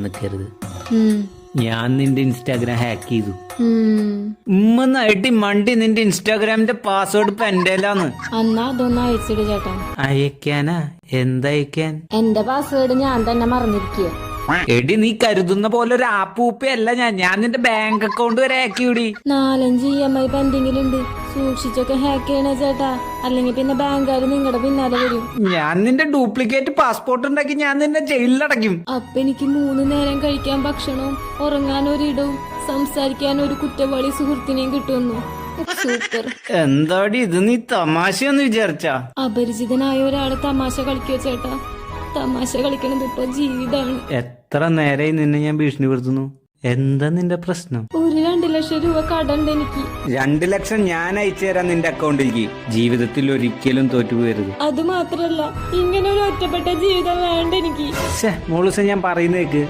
നിക്കരുത്. ഞാൻ നിന്റെ Instagram hack ചെയ്തു. മണ്ടി നിന്റെ ഇൻസ്റ്റാഗ്രാമിന്റെ പാസ്വേഡ് ഇപ്പൊ എന്റെലാന്ന്. എന്നാ അതൊന്ന് അയച്ചിട് ചേട്ടാ. അയക്കാനാ? എന്തയക്കാൻ? എന്റെ പാസ്വേഡ് ഞാൻ തന്നെ മറന്നിരിക്കുക. എടി നീ കരുതുന്ന പോലെ ഒരു ആപ്പൂപ്പയല്ല ഞാൻ നിന്റെ ബാങ്ക് അക്കൗണ്ട് വരെ ഹാക്ക് ചെയ്യൂടി. 4-5 EMI പെൻഡിങ്ങിൽ ഉണ്ട്. സൂക്ഷിച്ചൊക്കെ ഹാക്ക് ചെയ്യണേ ചേട്ടാ, അല്ലെങ്കിൽ പിന്നെ ബാങ്കുകാർ നിങ്ങളുടെ പിന്നാലെ വരും. ഞാൻ നിന്റെ ഡ്യൂപ്ലിക്കേറ്റ് പാസ്പോർട്ട് ഉണ്ടാക്കി ഞാൻ നിന്നെ ജയിലിലടയ്ക്കും. അപ്പൊ എനിക്ക് 3 നേരം കഴിക്കാൻ ഭക്ഷണവും ഉറങ്ങാൻ ഒരിടവും സംസാരിക്കാൻ ഒരു കുറ്റവാളി സുഹൃത്തിനെയും കിട്ടുമെന്നു. സൂപ്പർ. എന്താടി ഇത്, നീ തമാശയെന്ന് വിചാരിച്ചാ? അപരിചിതനായ ഒരാള് തമാശ കളിക്കോ ചേട്ടാ? തമാശ കളിക്കണത് ഇപ്പൊ ജീവിതമാണ്. എത്ര നേരായി നിന്നെ ഞാൻ ഭീഷണിപ്പെടുത്തുന്നു. എന്താ നിന്റെ പ്രശ്നം? ഒരു 2 ലക്ഷം രൂപ കടണ്ട് എനിക്ക്. 2 ലക്ഷം ഞാൻ അയച്ചു തരാം നിന്റെ അക്കൗണ്ടിലേക്ക്. ജീവിതത്തിൽ ഒരിക്കലും തോറ്റുപോകരുത്. അത് മാത്രല്ല, ഇങ്ങനെ ഒരു ഒറ്റപ്പെട്ട ജീവിതം വേണ്ട എനിക്ക്. മോളൂസ, ഞാൻ പറയുന്നേക്ക്.